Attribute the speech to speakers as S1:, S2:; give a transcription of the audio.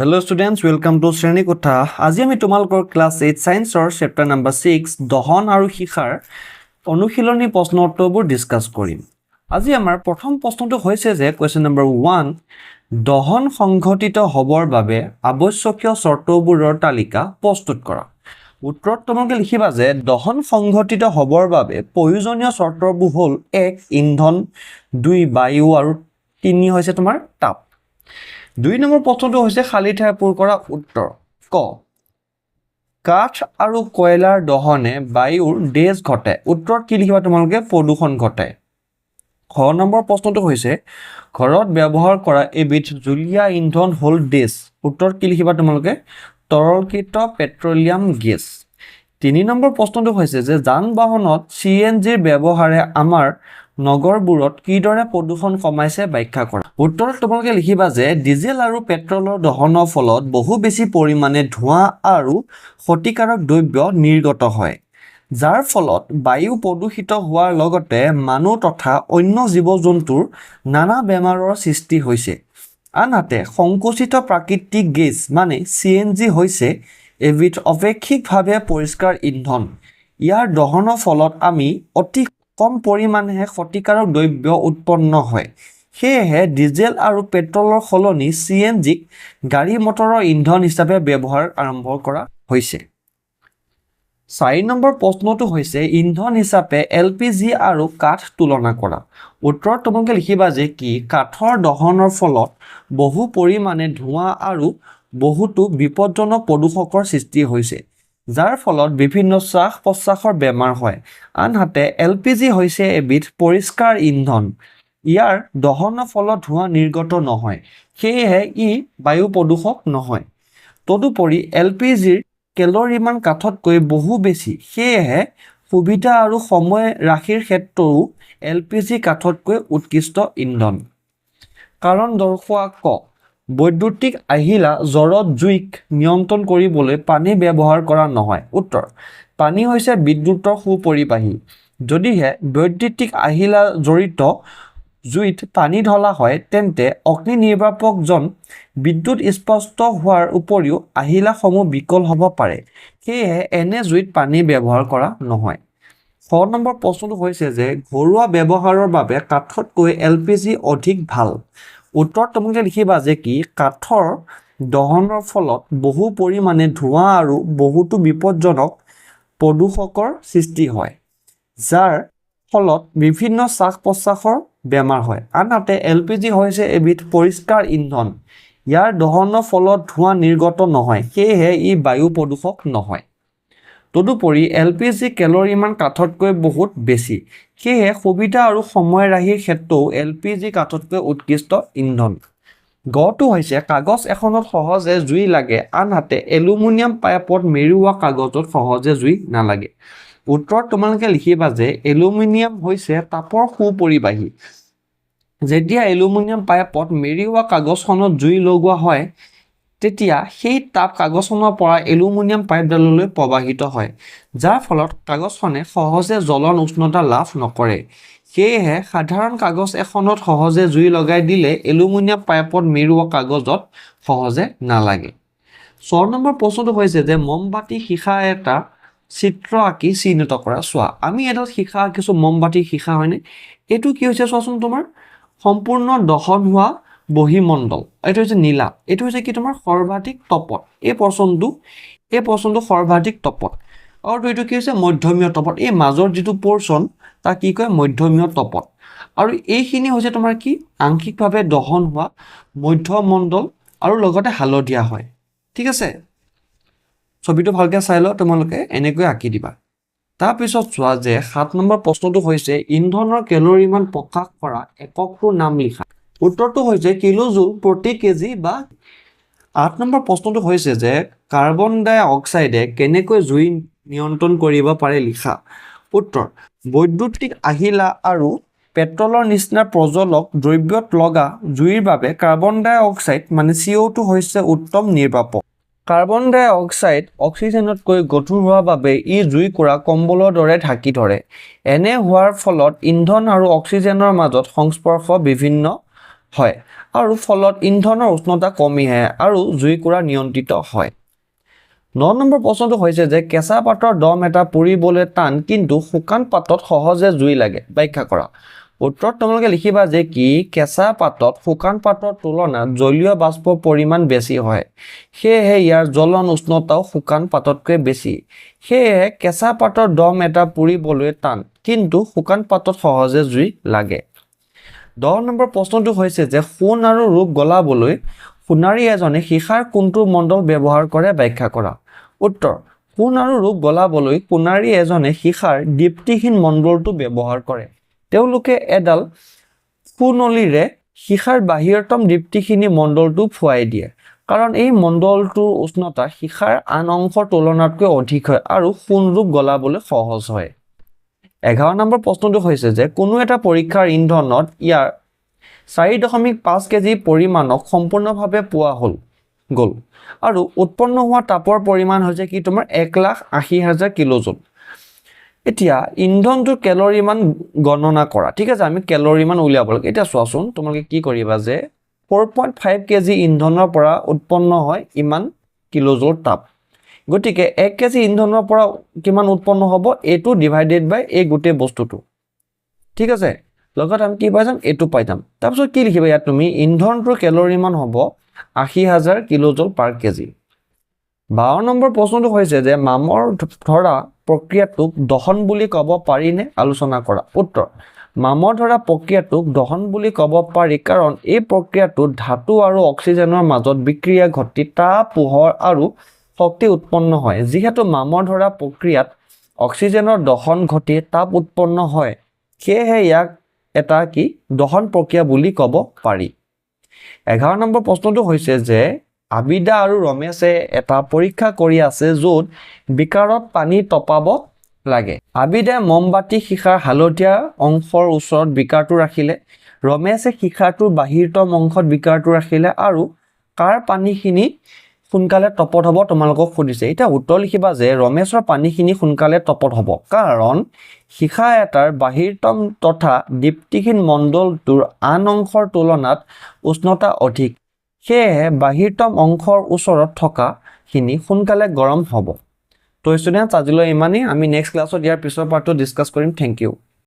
S1: Hello students, welcome to Shreni Kotha. আজি আমি তোমালোকৰ ক্লাস 8 সায়েন্সৰ চেপ্টাৰ নম্বৰ 6 দহন আৰু শিখাৰ অনুশীলনী প্ৰশ্ন উত্তৰবোৰ ডিসকাস কৰিম। আজি আমাৰ প্ৰথম প্ৰশ্নটো হৈছে যে কোৱেশ্চন নম্বৰ 1 দহন সংঘটিত হবৰ বাবে আৱশ্যকীয় চৰ্তবোৰৰ তালিকা প্ৰস্তুত কৰা। উত্তৰত তোমালোকে লিখিবা যে দহন সংঘটিত হবৰ বাবে প্ৰয়োজনীয় চৰ্তবোৰ হ'ল 1 ইন্ধন 2 বায়ু আৰু 3 হৈছে তোমাৰ তাপ। 2 নম্বৰ প্ৰশ্নটো হৈছে খালি ঠাই পূৰ কৰা উত্তৰ ক কাঠ আৰু কয়লাৰ দহনে বায়ুৰ ডেজ ঘটায় উত্তৰত কি লিখিবা তোমালোকে প্ৰদূষণ ঘটায়। খ নম্বৰ প্ৰশ্নটো হৈছে ঘৰত ব্যৱহাৰ কৰা এবিধ জুলীয়া ইন্ধন হ'ল ডেজ উত্তৰত কি লিখিবা তোমালোকে তৰলকৃত পেট্ৰলিয়াম গেছ। 3 নম্বৰ প্ৰশ্নটো হৈছে যে যান বাহনত CNGৰ ব্যৱহাৰে আমাৰ নগৰবোৰত কিদৰে প্ৰদূষণ কমাইছে ব্যাখ্যা কৰা। উত্তৰত তোমালোকে লিখিবা যে ডিজেল আৰু পেট্ৰলৰ দহনৰ ফলত বহু বেছি পৰিমাণে ধোঁৱা আৰু ক্ষতিকাৰক দ্ৰব্য নিৰ্গত হয় যাৰ ফলত বায়ু প্ৰদূষিত হোৱাৰ লগতে মানুহ তথা অন্য জীৱ-জন্তুৰ নানা বেমাৰৰ সৃষ্টি হৈছে। আনহাতে সংকুচিত প্ৰাকৃতিক গেছ মানে CNG হৈছে এবিধ অপেক্ষিকভাৱে পৰিষ্কাৰ ইন্ধন। ইয়াৰ দহনৰ ফলত আমি অতি কম পৰিমাণে ক্ষতিকাৰক দ্ৰব্য উৎপন্ন হয়। সেয়েহে ডিজেল আৰু পেট্ৰলৰ সলনি CNGক গাড়ী মটৰৰ ইন্ধন হিচাপে ব্যৱহাৰ আৰম্ভ কৰা হৈছে। 4 নম্বৰ প্ৰশ্নটো হৈছে ইন্ধন হিচাপে LPG আৰু কাঠ তুলনা কৰা। উত্তৰত তোমালোকে লিখিবা যে কি কাঠৰ দহনৰ ফলত বহু পৰিমাণে ধোঁৱা আৰু বহুতো বিপদজনক প্ৰদূষকৰ সৃষ্টি হৈছে যাৰ ফলত বিভিন্ন শ্বাস প্ৰশ্বাসৰ বেমাৰ হয়। আনহাতে LPG হৈছে এবিধ পৰিষ্কাৰ ইন্ধন। ইয়াৰ দহনৰ ফলত ধোঁৱা নিৰ্গত নহয় সেয়েহে ই বায়ু প্ৰদূষক নহয়। তদুপৰি LPGৰ কেলৰিমান কাঠতকৈ বহু বেছি সেয়েহে সুবিধা আৰু সময় ৰাখিৰ ক্ষেত্ৰও LPG কাঠতকৈ উৎকৃষ্ট ইন্ধন। কাৰণ দৰ্শোৱা ক বৈদ্যুতিক আহিলা জ্বৰত জুইক নিয়ন্ত্ৰণ কৰিবলৈ পানী ব্যৱহাৰ কৰা নহয়। উত্তৰ পানী হৈছে বিদ্যুতৰ সুপৰিবাহী। যদিহে বৈদ্যুতিক আহিলা জড়িত জুইত পানী ঢলা হয় তেন্তে অগ্নি নিৰ্বাপকজন বিদ্যুৎ স্পষ্ট হোৱাৰ উপৰিও আহিলাসমূহ বিকল হ'ব পাৰে সেয়েহে এনে জুইত পানী ব্যৱহাৰ কৰা নহয়। 6 নম্বৰ প্ৰশ্নটো হৈছে যে ঘৰুৱা ব্যৱহাৰৰ বাবে কাঠতকৈ LPG অধিক ভাল। উত্তৰত তোমালোকে লিখিবা যে কি কাঠৰ দহনৰ ফলত বহু পৰিমাণে ধোঁৱা আৰু বহুতো বিপদজনক প্ৰদূষকৰ সৃষ্টি হয় যাৰ ফলত বিভিন্ন শ্বাস প্ৰশ্বাসৰ বেমাৰ হয়। আনহাতে LPG হৈছে এবিধ পৰিষ্কাৰ ইন্ধন। ইয়াৰ দহনৰ ফলত ধোঁৱা নিৰ্গত নহয় সেয়েহে ই বায়ু প্ৰদূষক নহয়। তদুপৰি LPG কেলৰিমান কাঠতকৈ বহুত বেছি সেয়েহে সুবিধা আৰু সময় ৰাখিৰ ক্ষেত্ৰও LPG কাঠতকৈ উৎকৃষ্ট ইন্ধন। গটো হৈছে কাগজ এখনত সহজে জুই লাগে আনহাতে এলুমিনিয়াম পাইপত মেৰুওৱা কাগজত সহজে জুই নালাগে। উত্তৰত তোমালোকে লিখিবা যে এলুমিনিয়াম হৈছে তাপৰ সুপৰিবাহী। যেতিয়া এলুমিনিয়াম পাইপত মেৰুওৱা কাগজখনত জুই লগোৱা হয় তেতিয়া সেই তাপ কাগজখনৰ পৰা এলুমিনিয়াম পাইপডাললৈ প্ৰবাহিত হয় যাৰ ফলত কাগজখনে সহজে জ্বলন উষ্ণতা লাভ নকৰে। সেয়েহে সাধাৰণ কাগজ এখনত সহজে জুই লগাই দিলে এলুমিনিয়াম পাইপত মেৰুওৱা কাগজত সহজে নালাগে। 6 নম্বৰ প্ৰশ্নটো হৈছে যে মমবাতি সীসা এটা চিত্ৰ আঁকি চিহ্নিত কৰা। চোৱা আমি এডাল সীসা আঁকিছো মমবাতি সীসা হয়নে এইটো কি হৈছে চোৱাচোন তোমাৰ সম্পূৰ্ণ দহন হোৱা বহিমণ্ডল। এইটো হৈছে নীলা এইটো হৈছে কি তোমাৰ সৰ্বাধিক তপত এই পৰ্চনটো সৰ্বাধিক তপত আৰু এইটো কি হৈছে মধ্যমীয় তপত। এই মাজৰ যিটো পৰ্চন তাক কি কয় মধ্যমীয় তপত আৰু এইখিনি হৈছে তোমাৰ কি আংশিকভাৱে দহন হোৱা মধ্যমণ্ডল আৰু লগতে হালধীয়া হয়। ঠিক আছে ছবিটো ভালকৈ চাই লওঁ তোমালোকে এনেকৈ আঁকি দিবা। তাৰপিছত চোৱা যে 7 নম্বৰ প্ৰশ্নটো হৈছে ইন্ধনৰ কেলৰিমান প্ৰকাশ কৰা এককটোৰ নাম লিখা। উত্তৰটো হৈছে কিলোজুল প্ৰতি কেজি বা। 8 নম্বৰ প্ৰশ্নটো হৈছে যে কাৰ্বন ডাই অক্সাইডে কেনেকৈ জুই নিয়ন্ত্ৰণ কৰিব পাৰে লিখা। উত্তৰ বৈদ্যুতিক আহিলা আৰু পেট্ৰলৰ নিচিনা প্ৰজ্বলক দ্ৰব্যত লগা জুইৰ বাবে কাৰ্বন ডাই অক্সাইড মানে CO2 হৈছে উত্তম নিৰ্বাপক। কাৰ্বন ডাই অক্সাইড অক্সিজেনতকৈ গধুৰ হোৱাৰ বাবে ই জুই কৰা কম্বলৰ দৰে ঢাকি ধৰে। এনে হোৱাৰ ফলত ইন্ধন আৰু অক্সিজেনৰ মাজত সংস্পৰ্শ বিভিন্ন হয় আৰু ফলত ইন্ধনৰ উষ্ণতা কমি আহে আৰু জুইকুৰা নিয়ন্ত্ৰিত হয় 9 নম্বৰ প্ৰশ্নটো হৈছে যে কেঁচা পাতৰ দম এটা পুৰিবলৈ টান কিন্তু শুকান পাতত সহজে জুই লাগে ব্যাখ্যা কৰা উত্তৰত তোমালোকে লিখিবা যে কি কেঁচা পাতত শুকান পাতৰ তুলনাত জলীয় বাষ্পৰ পৰিমাণ বেছি হয় সেয়েহে ইয়াৰ জ্বলন উষ্ণতাও শুকান পাততকৈ বেছি সেয়েহে কেঁচা পাতৰ দম এটা পুৰিবলৈ টান কিন্তু শুকান পাতত সহজে জুই লাগে 10 নম্বৰ প্ৰশ্নটো হৈছে যে সোণ আৰু ৰূপ গলাবলৈ সোণাৰী এজনে সীসাৰ কোনটো মণ্ডল ব্যৱহাৰ কৰে ব্যাখ্যা কৰা উত্তৰ সোণ আৰু ৰূপ গলাবলৈ সোণাৰী এজনে সীসাৰ দীপ্তিহীন মণ্ডলটো ব্যৱহাৰ কৰে তেওঁলোকে এডাল সোণলিৰে সীসাৰ বাহিৰতম দীপ্তিহীন মণ্ডলটো ফুৱাই দিয়ে কাৰণ এই মণ্ডলটোৰ উষ্ণতা সীসাৰ আন অংশৰ তুলনাতকৈ অধিক হয় আৰু সোণ ৰূপ গলাবলৈ সহজ হয় 11 নম্বৰ প্ৰশ্নটো হৈছে যে কোনো এটা পৰীক্ষাৰ ইন্ধনত ইয়াৰ 4.5 কেজি পৰিমাণক সম্পূৰ্ণভাৱে পোৱা গ'ল আৰু উৎপন্ন হোৱা তাপৰ পৰিমাণ হৈছে কি তোমাৰ 1,80,000 কিলোজুল এতিয়া ইন্ধনটোৰ কেলৰি মান গণনা কৰা ঠিক আছে আমি কেলৰি মান উলিয়াব লাগে এতিয়া চোৱাচোন তোমালোকে কি কৰিবা যে 4.5 কেজি ইন্ধনৰ পৰা উৎপন্ন হয় ইমান কিলোজুল তাপ গতিকে 1 কেজি ইন্ধনৰ পৰা কিমান উৎপন্ন হ'ব এটো ডিভাইডেড বাই এই গোটেই বস্তুটো ঠিক আছে লগত আমি কি পাই যাম এটো পাই যাম তাৰপিছত কি লিখিবা ইয়াত তুমি ইন্ধনটোৰ কেলৰি মান হ'ব 80,000 কিলোজুল পাৰ কেজি 12 নম্বৰ প্ৰশ্নটো হৈছে যে মামৰ ধৰা প্ৰক্ৰিয়াটোক দহন বুলি ক'ব পাৰিনে আলোচনা কৰা উত্তৰ মামৰ ধৰা প্ৰক্ৰিয়াটোক দহন বুলি ক'ব পাৰি কাৰণ এই প্ৰক্ৰিয়াটোত ধাতু আৰু অক্সিজেনৰ মাজত বিক্ৰিয়া ঘটি তাপ পোহৰ আৰু শক্তি উৎপন্ন হয় যিহেতু মামৰ ধৰা প্ৰক্ৰিয়াত অক্সিজেনৰ দহন ঘটি তাপ উৎপন্ন হয় সেয়েহে ইয়াক এটা কি দহন প্ৰক্ৰিয়া বুলি ক'ব পাৰি 11 নম্বৰ প্ৰশ্নটো হৈছে যে আবিদা আৰু ৰমেশে এটা পৰীক্ষা কৰি আছে য'ত বিকাৰত পানী তপাব লাগে আবিদাই মমবাতি সীসাৰ হালধীয়া অংশৰ ওচৰত বিকাৰটো ৰাখিলে ৰমেশে সীসাৰটোৰ বাহিৰতম অংশত বিকাৰটো ৰাখিলে আৰু কাৰ পানীখিনি সোনকালে তপত হ'ব তোমালোকক সুধিছে এতিয়া উত্তৰ লিখিবা যে ৰমেশৰ পানীখিনি সোনকালে তপত হ'ব কাৰণ সীসা এটাৰ বাহিৰতম তথা দীপ্তিহীন মণ্ডলটোৰ আন অংশৰ তুলনাত উষ্ণতা অধিক সেয়েহে বাহিৰতম অংশৰ ওচৰত থকাখিনি সোনকালে গৰম হ'ব তো ষ্টুডেণ্টছ আজিলৈ ইমানেই আমি নেক্সট ক্লাছত ইয়াৰ পিছৰ পাৰ্টটো ডিছকাছ কৰিম থেংক ইউ